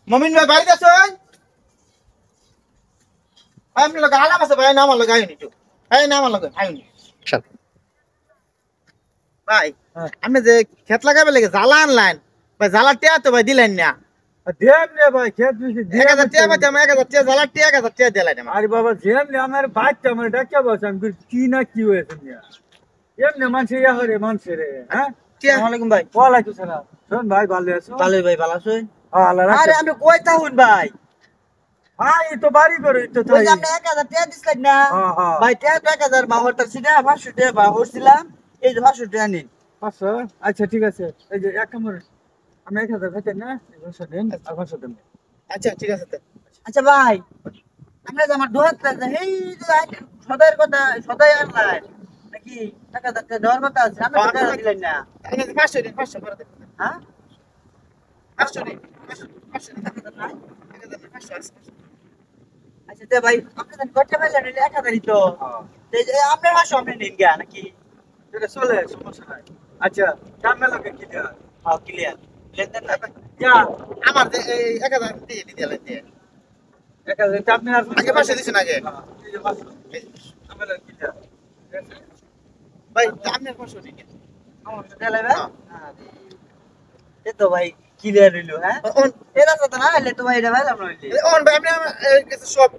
মমিন ভাই বাড়িতে আছেন? আমি লোক আলাম আছে ভাই, নাম লোক আইনি তো। এই নাম লোক আইনি ভাই। আমি যে ক্ষেত লাগাবে লাগে জ্বালা আনলাইন ভাই, জ্বালা টিয়া তো ভাই দিলেন না। দেন রে ভাই, খেত দিছি 1000 টিয়া পাইতে, আমি 1000 টিয়া জ্বালা টিয়া 1000 টিয়া দিলেন আমার। আরে বাবা, যেমনি আমার বাচ্চা আমার ডাক্কা বসে, আমি কইছি, কি না কি হয়েছে মিয়া? এমনি মানুষে ইয়া করে মানুষে রে, হ্যাঁ? আসসালামু আলাইকুম ভাই। ওয়ালাইকুম সালাম। শোন ভাই, ভালো আছো? ভালোই ভাই, ভালো আছেন? আল্লাহ রাখে। আরে আমি কই তাহুন ভাই? ভাই এই তো বাড়ি করে তো ওই তাই। যে আপনি 1000 টাকা দিছিলেন না হ্যাঁ হ্যাঁ। ভাই, টাকা তো 1000 বাহরটার ছিল, 500 টাকা বাহরছিলাম, এই যে 500 টাকা নিন। 500? আচ্ছা ঠিক আছে, এই যে এক কামড় আমি 1000 খাইতেন না, 500 দেন আর 500 দেন। আচ্ছা ঠিক আছে তো। আচ্ছা ভাই, আপনি যে আমার দোহাত এই যে সদাইয়ের কথা, সদাই আনলাই নাকি টাকা দেওয়ার কথা আছে, আমি তো টাকা দিলেন না। 500 দিন, 500 করে দেন। হ্যাঁ 500 দিন, 500 দিন, 1000 নাই, 1000 না, 500 আছে। আচ্ছা তে ভাই, আপনি তো করতে পারলেন 1000ই তো। হ্যাঁ, এই যে আপনার 500 আপনি নিন গা নাকি? এটা চলে, সমস্যা নাই। আচ্ছা, কামে লাগে কি দেয়া? হ্যাঁ ক্লিয়ার, লেনদেন না যা, আমার যে এই 1000 দিয়ে দিলেন যে 1000 আপনি আর আগে 500 দিছেন আগে। হ্যাঁ, এই যে 500 কামে লাগে কি দেয়া? ঠিক আছে? ভাই আপনার 500 দিন আমার দিলে ভাই। এই তো ভাই ক্লিয়ার হইলো। হ্যাঁ এরা তো না হলে তো ভাই এটা ভাই আমরা হইলে অন ভাই, আপনি আমার কাছে সব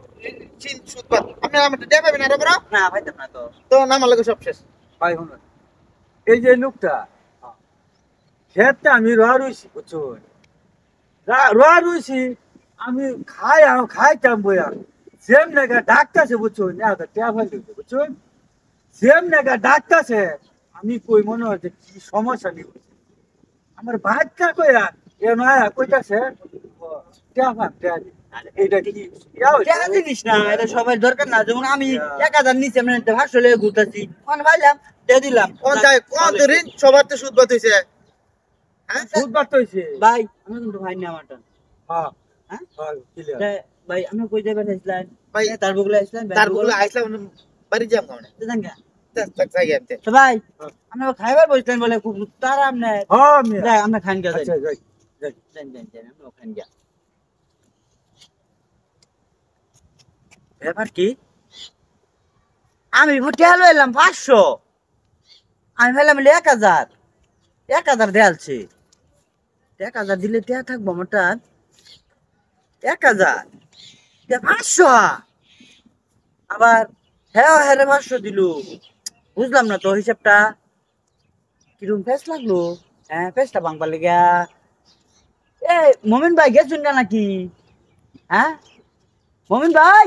চিন সুদবাদ, আপনি আমার দেয়া পাবেন আর বড় না পাইতাম না তো। তো নাম লাগে সব শেষ ভাই শুনুন, এই যে লোকটা ক্ষেতটা আমি রোয়া রইছি, বুঝছো? রোয়া রইছি, আমি খাইতাম বইয়া, সেম নাগা ডাকতেছে, বুঝছো? না তো ট্যাব হয়ে বুঝছো? সেম নাগা ডাকতেছে, আমি কই মনে হচ্ছে কি সমস্যা নেই, আমার বাচ্চা কইয়া এ নয়া কইতাছে ট্যাব ট্যাব, এইটা কি টাকা জিনিস না, এটা সবাই দরকার না। যেমন আমি 1000 নিচে আমি 500 লেগে ঘুরতেছি, কোন ভাইলাম দিয়ে দিলাম। কোন যায় কোন তো ঋণ সবার তো সুদবাদ হইছে। হ্যাঁ বুধবার তো হইছে। ভাই আমি কিন্তু ভাই না আমারটা। হ্যাঁ হ্যাঁ হ্যাঁ, ক্লিয়ার। ভাই আমি কই যাবেন আসলেন ভাই? তার বগুলা আসলেন, তার বগুলা আইসলাম, বাড়ি যাম কোনে তো জাঙ্গা তাক যাই গেতে তো ভাই। আমরা খাইবার বসলেন বলে খুব তারা আমনে। হ্যাঁ মিয়া, যাই আমরা খান গা যাই। আচ্ছা যাই যাই। যাই আমরা খান গা। ব্যাপার কি, আমি ভোটে হলো এলাম 500, আমি ভাবলাম 1000, 1000 দেয়ালছে, 1000 দিলে টেয়া থাকবো মোটা 1000, 500 আবার হ্যাঁ হ্যাঁ 500 দিল, বুঝলাম না তো হিসাবটা কিরম ফেস লাগলো। হ্যাঁ ফেসটা ভাঙবার লেগা। এ মমিন ভাই গেছুন না নাকি? হ্যাঁ মমিন ভাই।